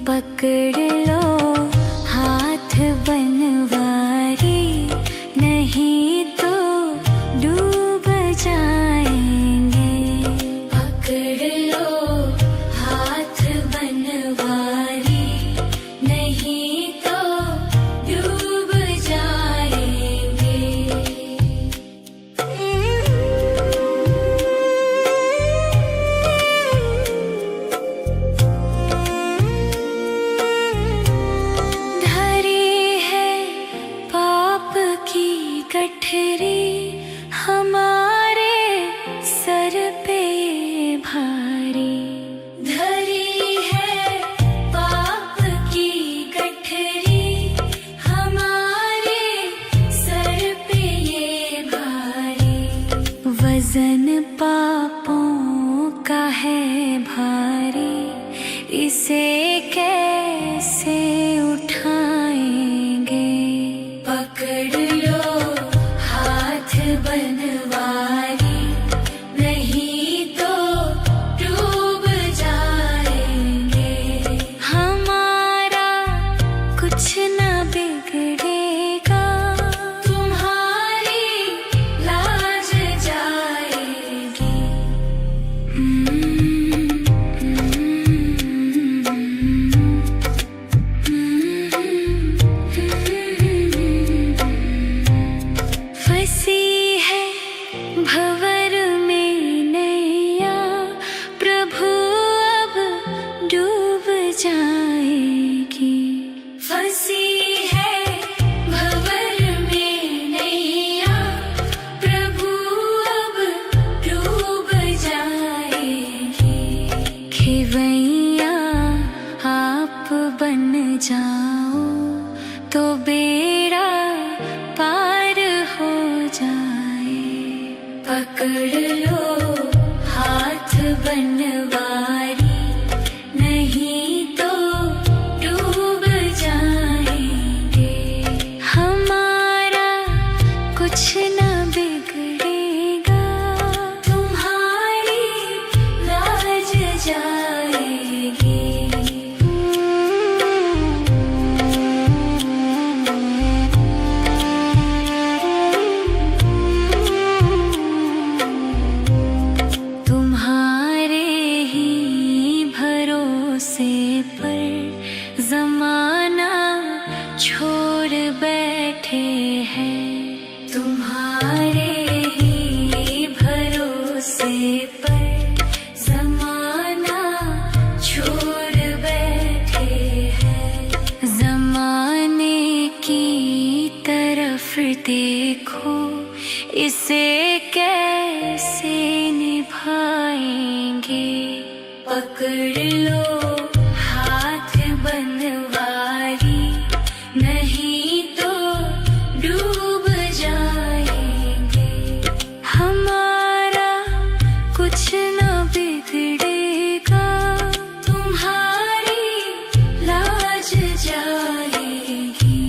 पकड़ लो हाथ बनवारी, नहीं तो डूब जाएंगे। पकड़ लो हाथ बनवारी, नहीं तो डूब जाएंगे। गठरी हमारे सर पे भारी, धरी है पाप की गठरी हमारे सर पे ये भारी। वजन पापों का है भारी, इसे कैसे उठाएंगे। पकड़ लो बनवारी, नहीं तो डूब जाएंगे। हमारा कुछ न बिगड़ेगा, तुम्हारी लाज जाएगी। फंसी भंवर में नैया, प्रभु अब डूब जाएगी। फंसी है भंवर में नैया, प्रभु अब डूब जाएगी। खेवैया आप बन जाओ तो बेड़ा पार हो जाए। पकड़ लो हाथ बनवारी, नहीं तो डूब जाएंगे। हमारा कुछ न बिगड़ेगा, तुम्हारी लाज जाएगी। से पर जमाना छोड़ बैठे हैं, तुम्हारे ही भरोसे पर जमाना छोड़ बैठे हैं। जमाने की तरफ देखो, इसे कैसे निभाएंगे। पकड़ लो हाथ बनवारी, नहीं तो डूब जाएंगे। हमारा कुछ न बिगड़ेगा, तुम्हारी लाज जाएगी।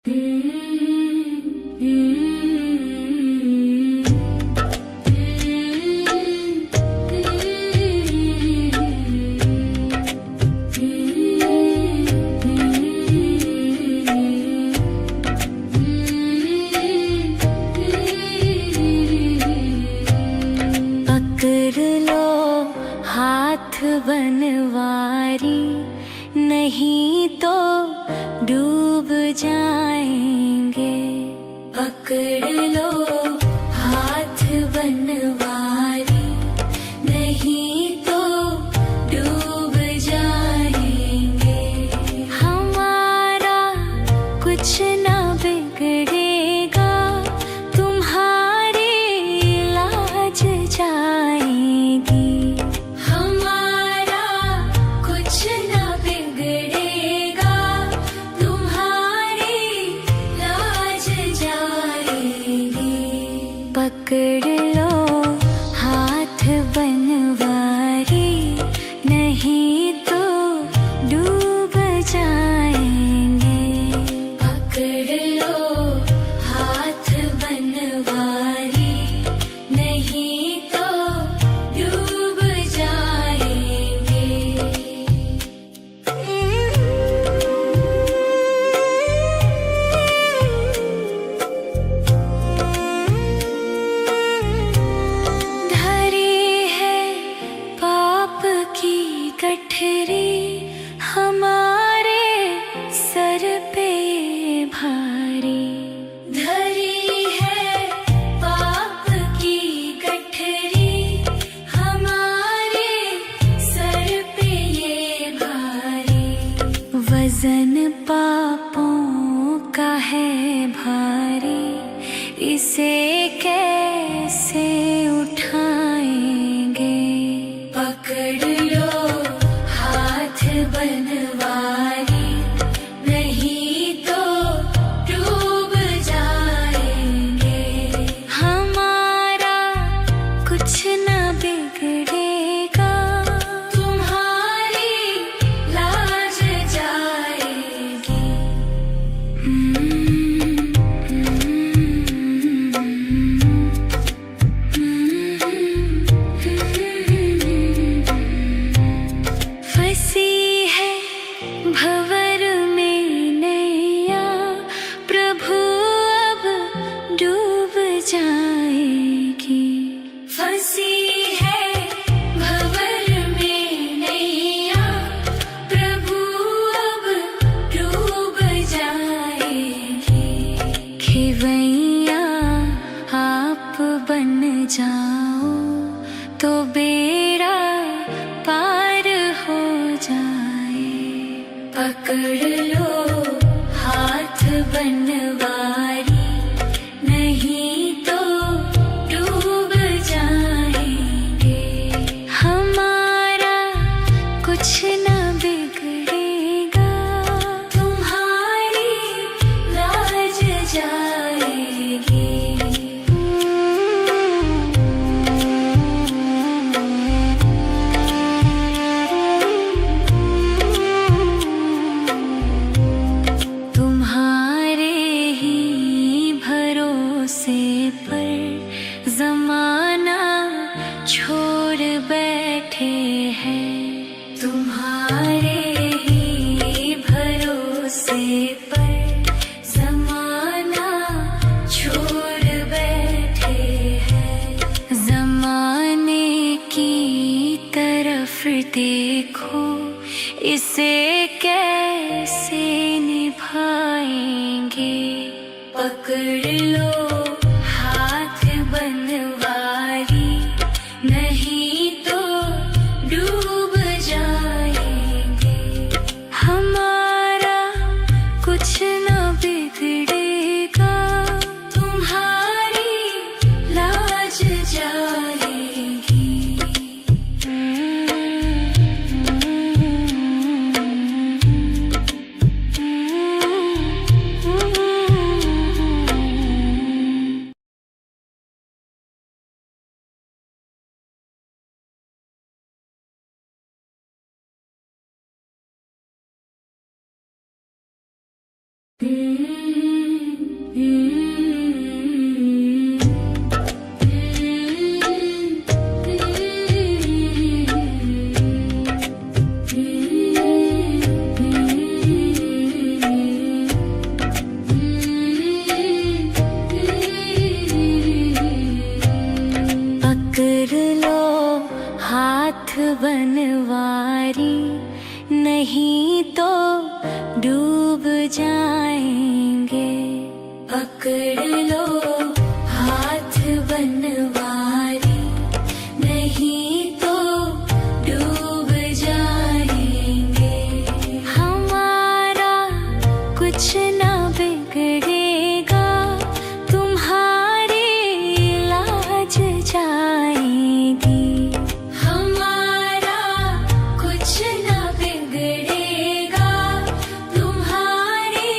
पकड़ लो हाथ बनवारी, नहीं तो डूब जाएंगे। पकड़ लो हाथ बनवारी, नहीं तो डूब जाएंगे। हमारा कुछ ना बिगड़ेगा, तुम्हारी लाज जाएगी। हमारा कुछ ना बिगड़ेगा, तुम्हारी लाज जाएगी। पकड़ लो हाथ बनवारी, नहीं तो डूब जाएंगे। पकड़ लो हाथ बनवारी, नहीं तो डूब जाएंगे। धरी है पाप की गठरी, हमारे सर पे भारी। धरी है पाप की गठरी, हमारे सर पे ये भारी। वजन पापों का है भारी, इसे कैसे उठाएंगे। पकड़ लो हाथ बनवारी, नहीं तो डूब जाएंगे। हमारा कुछ ना बिगड़ेगा, तुम्हारी लाज जाएगी। फंसी है भंवर में नैया, प्रभु अब डूब जाएगी। फंसी है भंवर में नैया, प्रभु अब डूब जाएगी। खेवैया आप बन जाओ, तो बेड़ा पार हो जाए। पकड़ लो हाथ बनवारी, नहीं तो डूब जाएंगे। हमारा कुछ ना बिगड़ेगा, तुम्हारी लाज जाएगी। तुम्हारे ही भरोसे पर जमाना छोड़ बैठे हैं। तुम्हारे ही भरोसे पर जमाना छोड़ बैठे हैं। जमाने की तरफ देखो, इसे कैसे निभाएंगे। पकड़ लो हाथ बनवारी, नहीं तो डूब जाएंगे। हमारा कुछ ना बिगड़ेगा, तुम्हारी लाज जाएगी। Mm-hmm. बनवारी, नहीं तो डूब जाएंगे। पकड़ लो हाथ बनवारी, नहीं तो डूब जाएंगे। हमारा कुछ ना बिगड़ेगा, तुम्हारी लाज जाएगी। हमारा कुछ ना बिगड़ेगा, तुम्हारी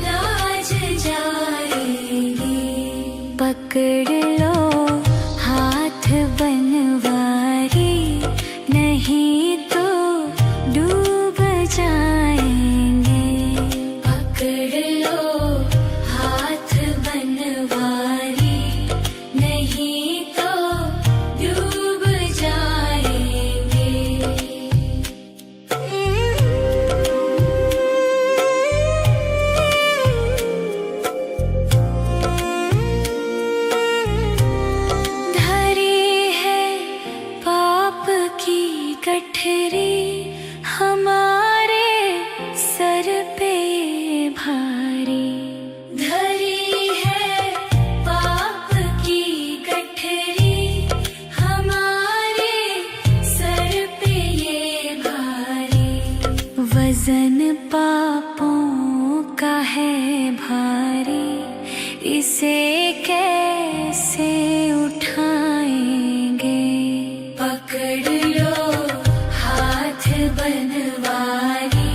लाज जाएगी। पकड़ लो हाथ बनवारी, नहीं तो डूब जाएंगे। पकड़ लो हाथ बनवारी, नहीं तो डूब जाएंगे। धरी है पाप की गठरी, हमारे सर पे भारी। धरी है पाप की गठरी, हमारे सर पे ये भारी। वजन पापों का है भारी, इसे कैसे उठाएंगे। पकड़ लो हाथ बनवारी,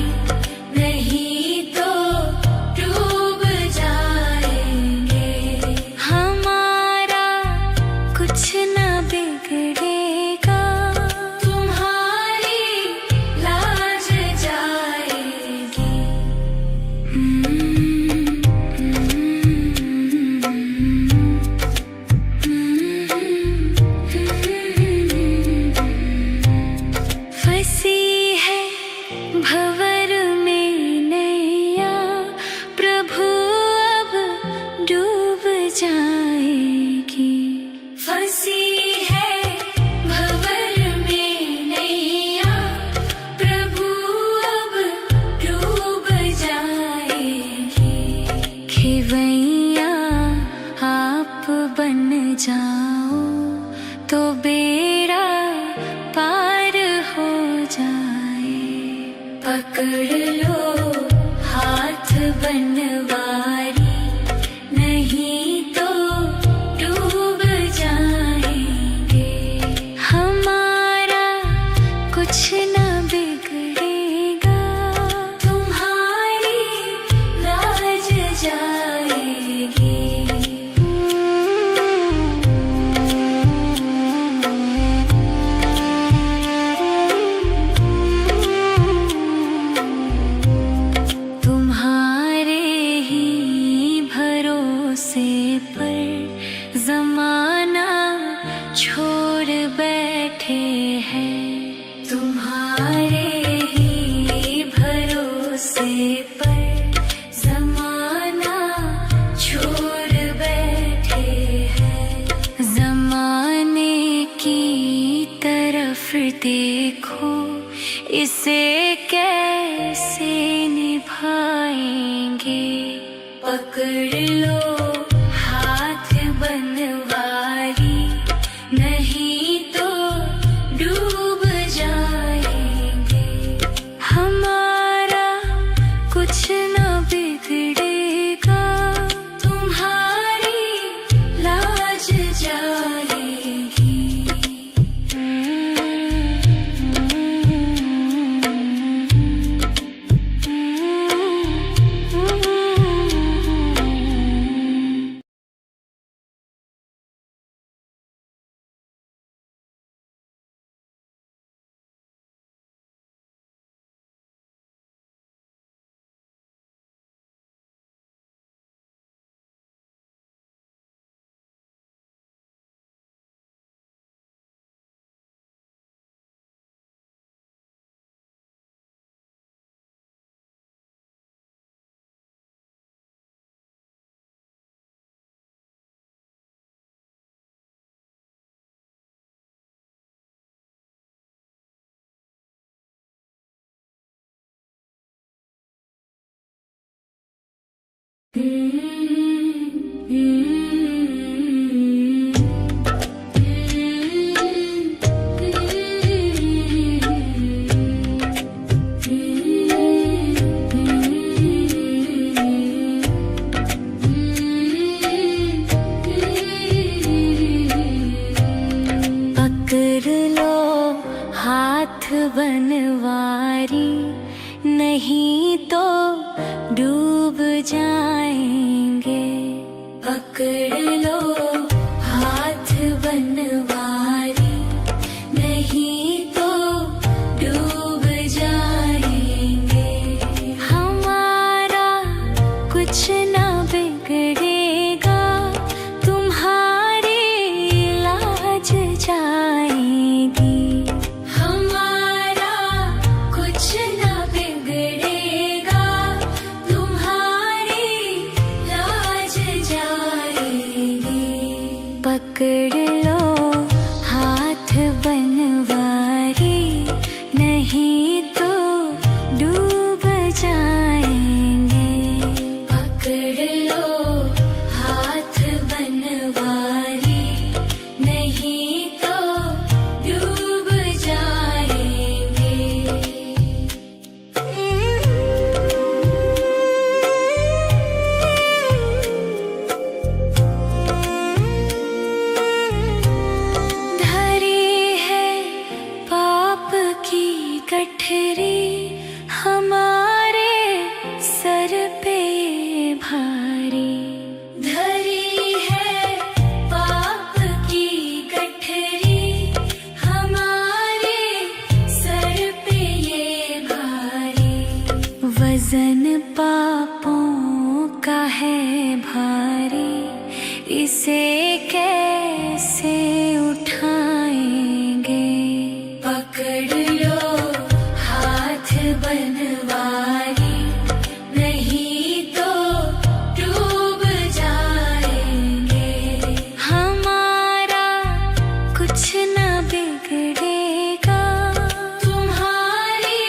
नहीं तो डूब जाएंगे। हमारा कुछ ना बिगड़ेगा, तुम्हारी लाज जाएगी। फंसी है भंवर में नैया, प्रभु अब डूब जाएगी। फंसी है भंवर में नैया, प्रभु अब डूब जाएगी। खेवैया आप बन जाओ, तो बेड़ा पार हो जाए। पकड़ लो हाथ बनवारी, नहीं तो डूब जाएंगे। हमारा कुछ ना बिगड़ेगा, तुम्हारी लाज जाएगी। तुम्हारे ही भरोसे पर जमाना छोड़ बैठे हैं। तुम्हारे ही भरोसे पर जमाना छोड़ बैठे हैं। जमाने की तरफ देखो, इसे कैसे निभाएंगे। पकड़ लो हाथ बनवारी, नहीं तो डूब जाएंगे। हमारा कुछ ना बिगड़ेगा, तुम्हारी लाज जाएगी। पकड़ लो हाथ बनवारी, नहीं तो डूब जाएंगे। पकड़ लो हाथ बनवारी, नहीं तो डूब जाएंगे। हमारा कुछ ना बिगड़ेगा, तुम्हारी लाज जाएगी। हमारा कुछ ना बिगड़ेगा, तुम्हारी लाज जाएगी। पकड़ लो हाथ बनवारी, नहीं तो डूब जाएंगे। पकड़ लो हाथ बनवारी, नहीं तो डूब जाएंगे। धरी है पाप की गठरी, हमारे सर पे भारी। धरी है पाप की गठरी, हमारे सर पे ये भारी। वजन पापों का है भारी, इसे कैसे उठाएंगे। पकड़ लो हाथ बनवारी, नहीं तो डूब जाएंगे। हमारा कुछ ना बिगड़ेगा, तुम्हारी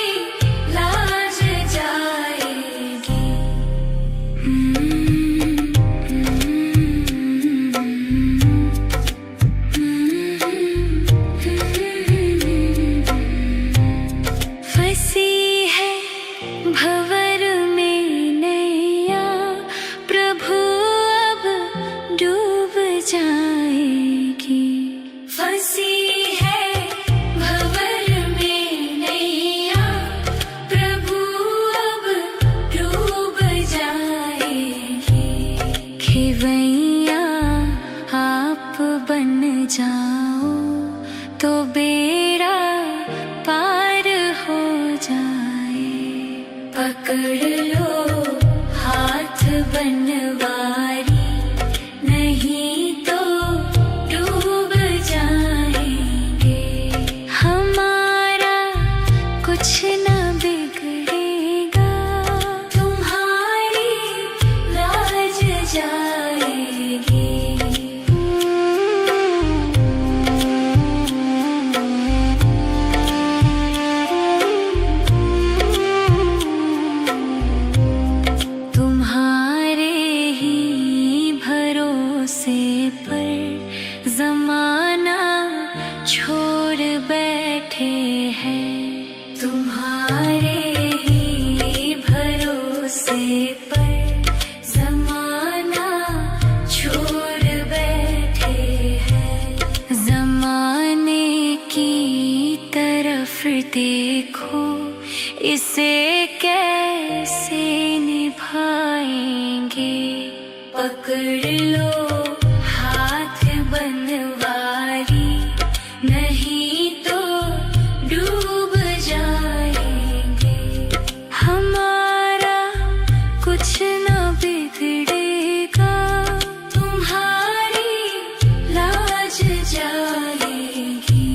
लाज जाएगी। फंसी है भंवर में नैया, प्रभु अब डूब जाएगी। फंसी है भंवर में नैया, प्रभु अब डूब जाएगी। खेवैया आप बन जाओ, तो बेड़ा पार हो जाए। पकड़ लो हाथ बनवारी, नहीं तो डूब जाएंगे। हमारा कुछ ना बिगड़ेगा, तुम्हारी लाज जाएगी। तुम्हारे ही भरोसे पर जमाना छोड़ बैठे हैं। तुम्हारे ही भरोसे पर जमाना छोड़ बैठे हैं। जमाने की तरफ देखो, इसे कैसे निभाएंगे। पकड़ लो हाथ बनवारी, नहीं तो डूब जाएंगे। हमारा कुछ ना बिगड़ेगा, तुम्हारी लाज जाएगी।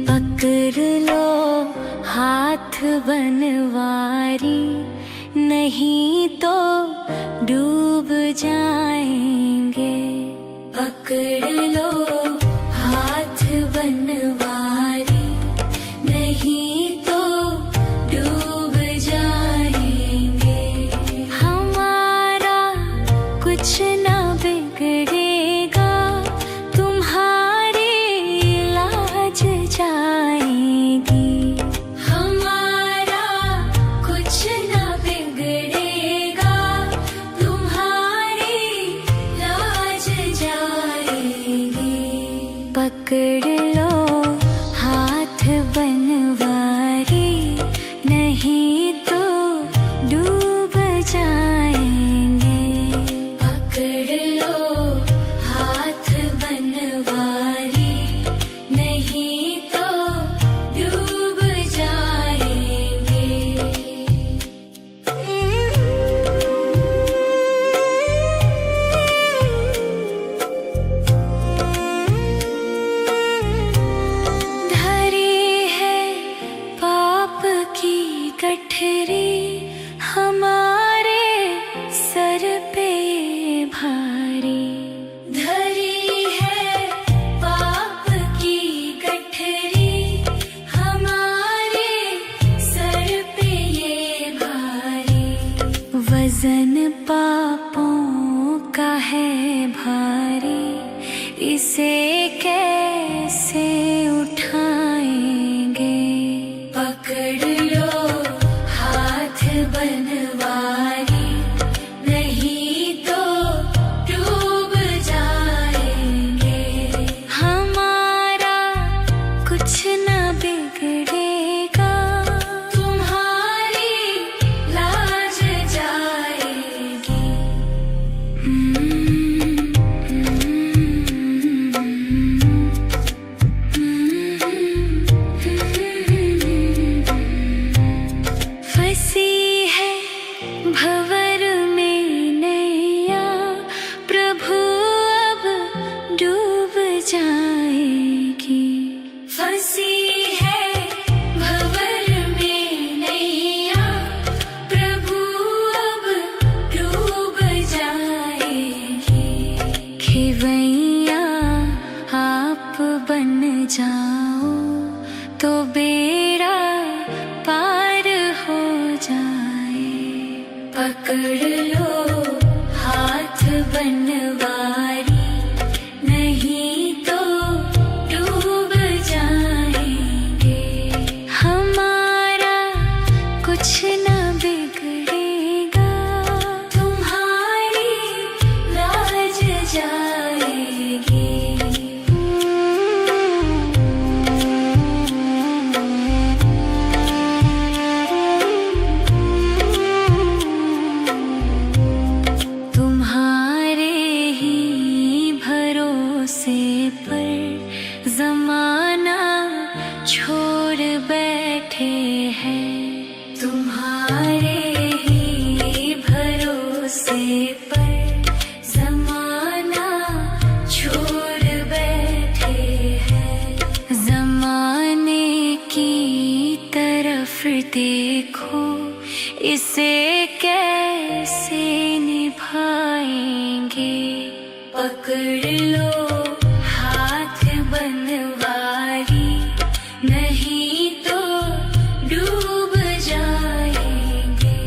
पकड़ लो हाथ बनवारी, नहीं तो डूब जाएंगे। पकड़ लो हाथ बनवारी, नहीं तो डूब जाएंगे। हमारा कुछ ना बिगड़ेगा, तुम्हारी लाज जाएगी। हमारा कुछ ना बिगड़ेगा, तुम्हारी लाज जाएगी। पकड़ लो हाथ बनवारी, नहीं तो डूब जाएंगे। पकड़ लो हाथ बनवारी, नहीं तो डूब जाएंगे। धरी है पाप की गठरी, हमारे सर पे भारी। धरी है पाप की गठरी, हमारे सर पे ये भारी। वजन पापों का है भारी, इसे कैसे उठाएंगे। पकड़ लो हाथ बनवारी, नहीं तो डूब जाएंगे। हमारा कुछ ना बिगड़ेगा, तुम्हारी लाज जाएगी। फंसी है भंवर में नैया, प्रभु अब डूब जाएगी। फंसी है भंवर में नैया, प्रभु अब डूब जाएगी। खेवैया आप बन जाओ, तो बेड़ा पार हो जाए। पकड़ लो हाथ बनवारी, नहीं तो डूब जाएंगे। हमारा कुछ ना बिगड़ेगा, तुम्हारी लाज जाएगी। तुम्हारे ही भरोसे पर जमाना छोड़ बैठे हैं। तुम्हारे ही भरोसे पर जमाना छोड़ बैठे हैं। जमाने की तरफ देखो, इसे कैसे निभाएंगे। पकड़ लो हाथ बनवारी, नहीं तो डूब जाएंगे।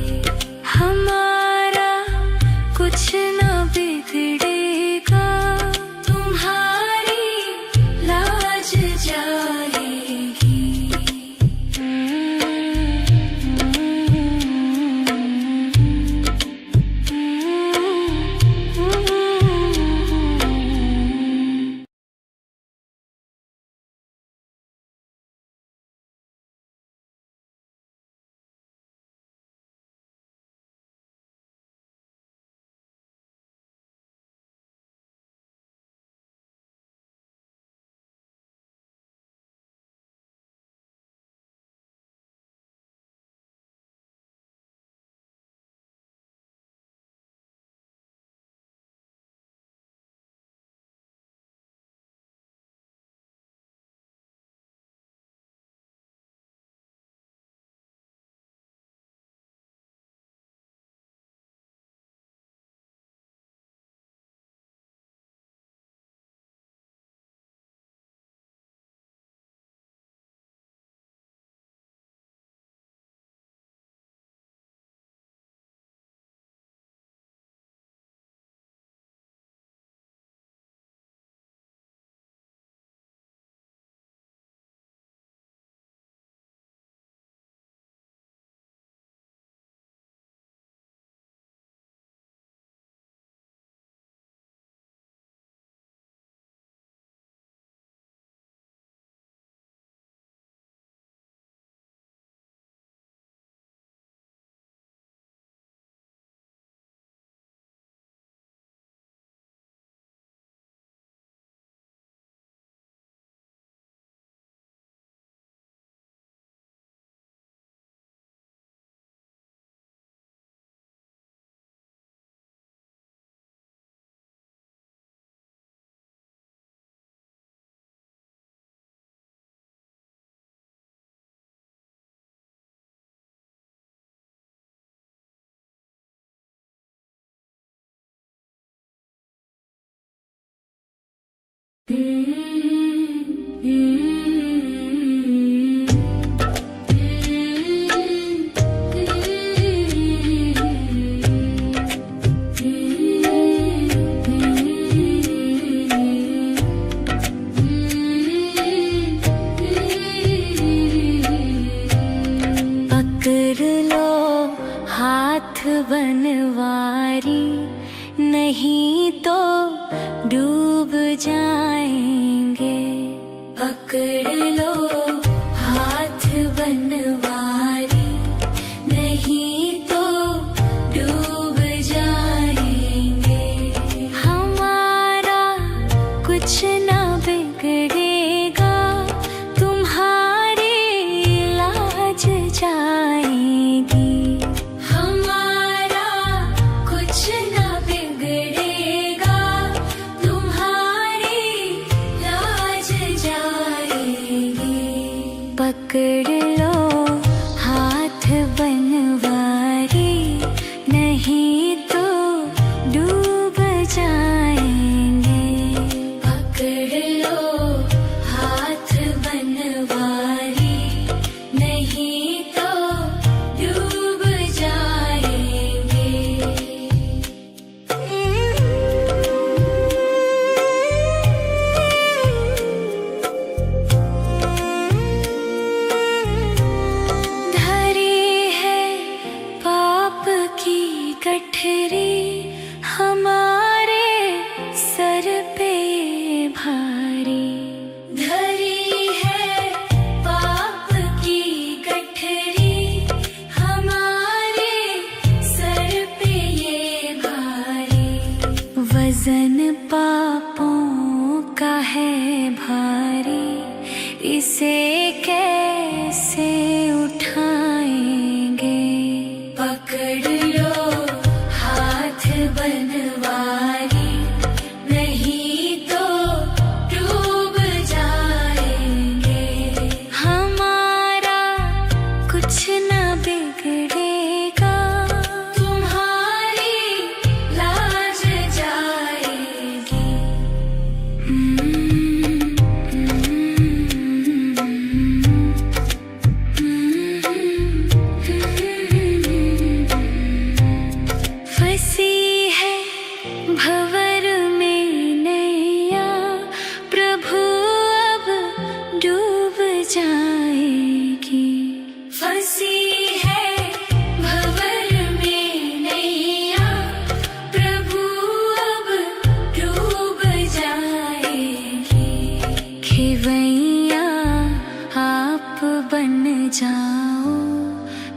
हमारा कुछ ना बिगड़ेगा, तुम्हारी लाज जाएगी। पकड़ लो हाथ बनवारी, नहीं तो डूब जाएंगे। पकड़ लो हाथ बनवारी, नहीं तो डूब जाएंगे। हमारा कुछ ना बिगड़ेगा, तुम्हारी लाज जाएगी। हमारा कुछ ना बिगड़ेगा, तुम्हारी लाज जाएगी। पकड़ लो हाथ बनवारी, नहीं तो डूब जाएंगे। पकड़ लो हाथ बनवारी, नहीं तो डूब जाएंगे। धरी है पाप की गठरी, हमारे सर पे भारी। धरी है पाप की गठरी, हमारे सर पे ये भारी। वजन पापों का है भारी, इसे कैसे उठाएंगे। पकड़ लो हाथ बनवारी, नहीं तो डूब जाएंगे। हमारा कुछ ना बिगड़ेगा, तुम्हारी लाज जाएगी। फंसी है भंवर में नैया, प्रभु अब डूब जाएगी। फंसी है भंवर में नैया, प्रभु अब डूब जाएगी। खेवैया आप बन जाओ,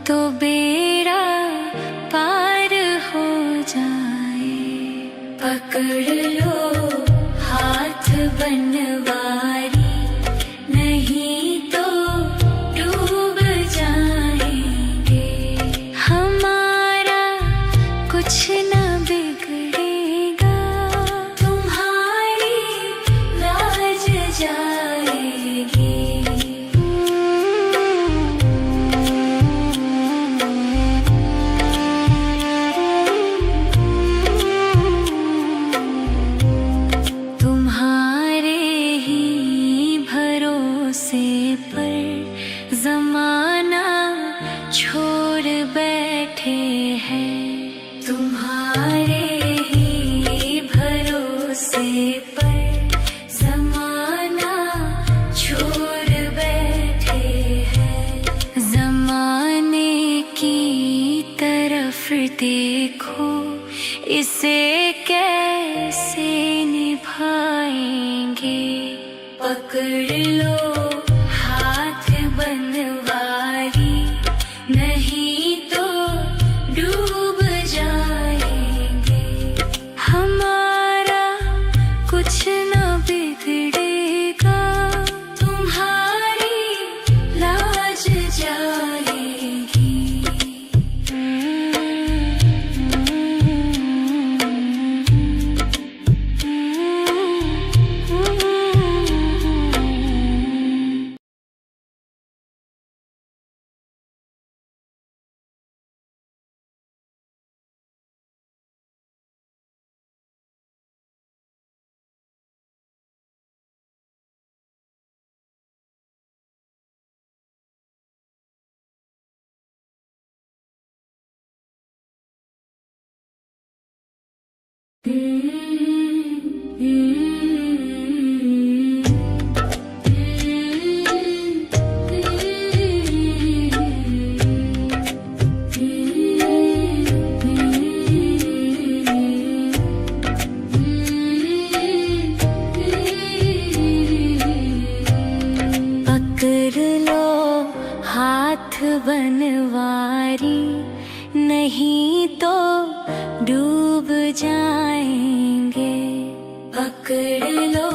तो बेड़ा पार हो जाए। पकड़ लो हाथ बनवारी, नहीं तो डूब जाएंगे। हमारा कुछ ना बिगड़ेगा, तुम्हारी लाज जाएगी। तुम्हारे ही भरोसे पर जमाना छोड़ बैठे हैं। तुम्हारे ही भरोसे पर जमाना छोड़ बैठे हैं। जमाने की तरफ देखो, इसे कैसे निभाएंगे। पकड़ लो हाथ बनवारी, नहीं तो डूब जाएंगे। हमारा कुछ ना बिगड़ेगा, तुम्हारी लाज जाएगी। बनवारी, नहीं तो डूब जाएंगे। पकड़ लो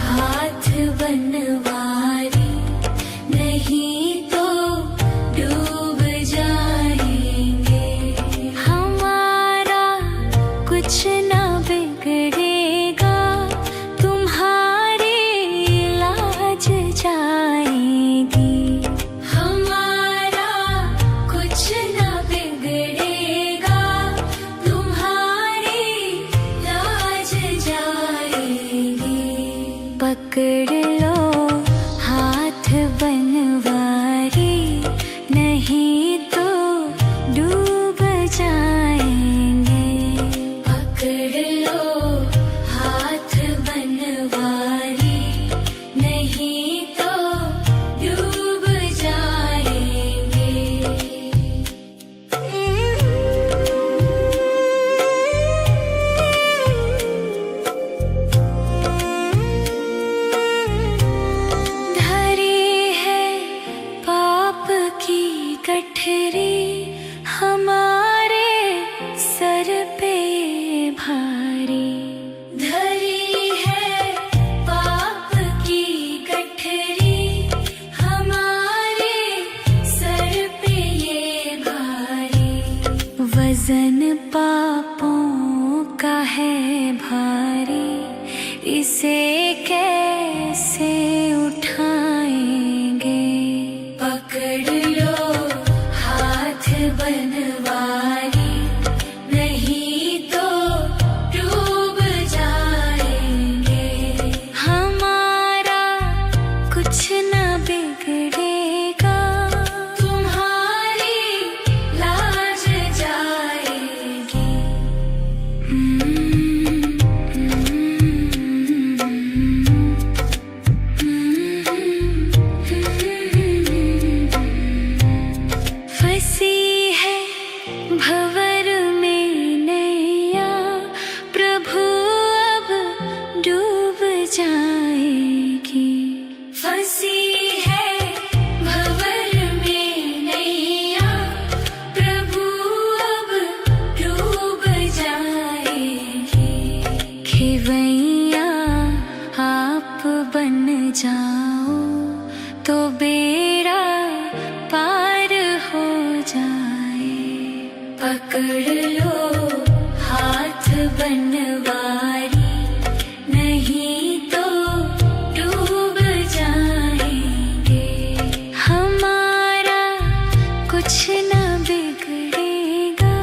हाथ बनवारी, नहीं तो डूब जाएंगे। हमारा कुछ ना बिगड़ेगा, तुम्हारी लाज जाएगी। पकड़ लो हाथ बनवारी, नहीं तो डूब जाएंगे। पकड़ लो हाथ बनवारी, नहीं तो डूब जाएंगे। गठरी हमारे सर पे भारी, धरी है पाप की गठरी हमारे सर पे ये भारी। वजन पापों का है भारी, इसे कैसे उठाएंगे। पकड़ लो बनवारी, नहीं तो डूब जाएंगे। हमारा कुछ ना बिगड़ेगा, तुम्हारी लाज जाएगी। फंसी भंवर में नैया, प्रभु अब डूब जाएगी। फंसी है भंवर में नैया, प्रभु अब डूब जाएगी। खेवैया आप बन जाओ तो बेड़ा पार हो जाए। पकड़ लो हाथ बनवारी, नहीं तो डूब जाएंगे। हमारा कुछ ना बिगड़ेगा,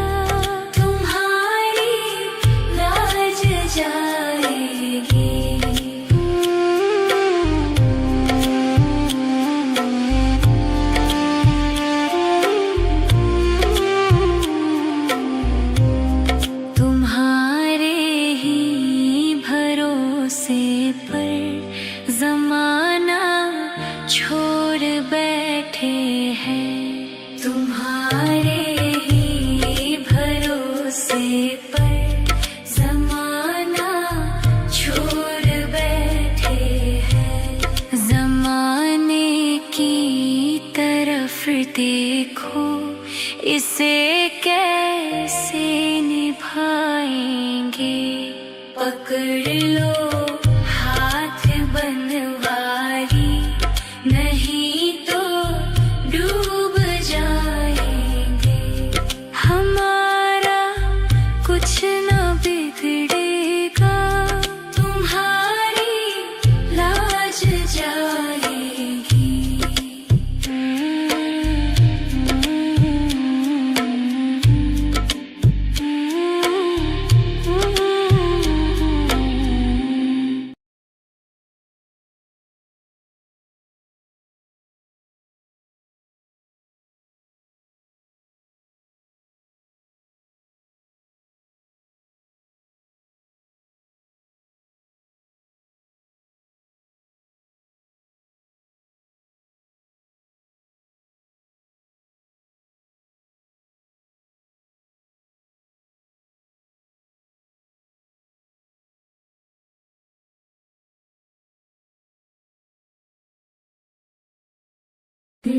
तुम्हारी लाज जाएगी। पर जमाना छोड़ बैठे हैं, तुम्हारे ही भरोसे पर जमाना छोड़ बैठे हैं। जमाने की तरफ देखो, इसे कैसे निभाएंगे। पकड़ लो हाथ बनवारी, नहीं तो डूब जाएंगे। हमारा कुछ ना बिगड़ेगा, तुम्हारी लाज जाएगी। पकड़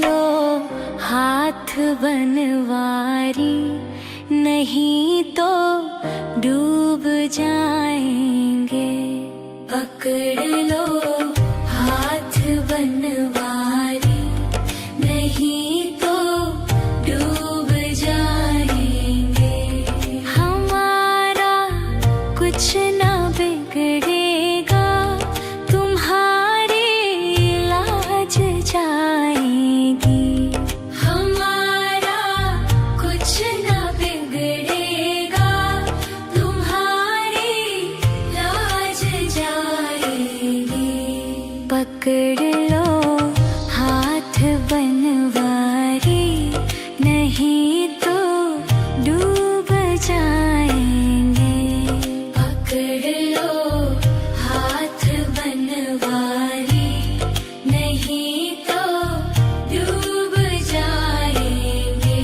लो हाथ बनवारी, नहीं तो डूब जाएंगे। पकड़ लो हाथ बनवारी, नहीं तो डूब जाएंगे। हमारा कुछ ना बिगड़ेगा, तुम्हारी लाज जाएगी। हमारा कुछ ना बिगड़ेगा, तुम्हारी लाज जाएगी। पकड़ लो हाथ बनवारी, नहीं तो डूब जाएंगे। पकड़ लो हाथ बनवारी, नहीं तो डूब जाएंगे।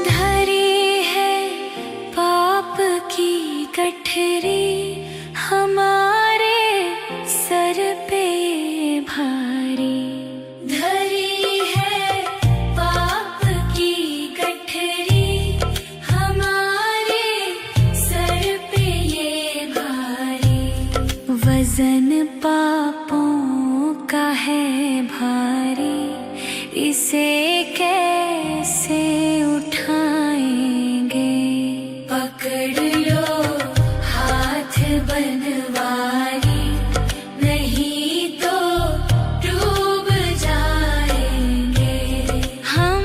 धरी है पाप की गठरी, हमारे सर पे भारी। धरी है पाप की गठरी, हमारे सर पे ये भारी। वजन पापों का है भारी, इसे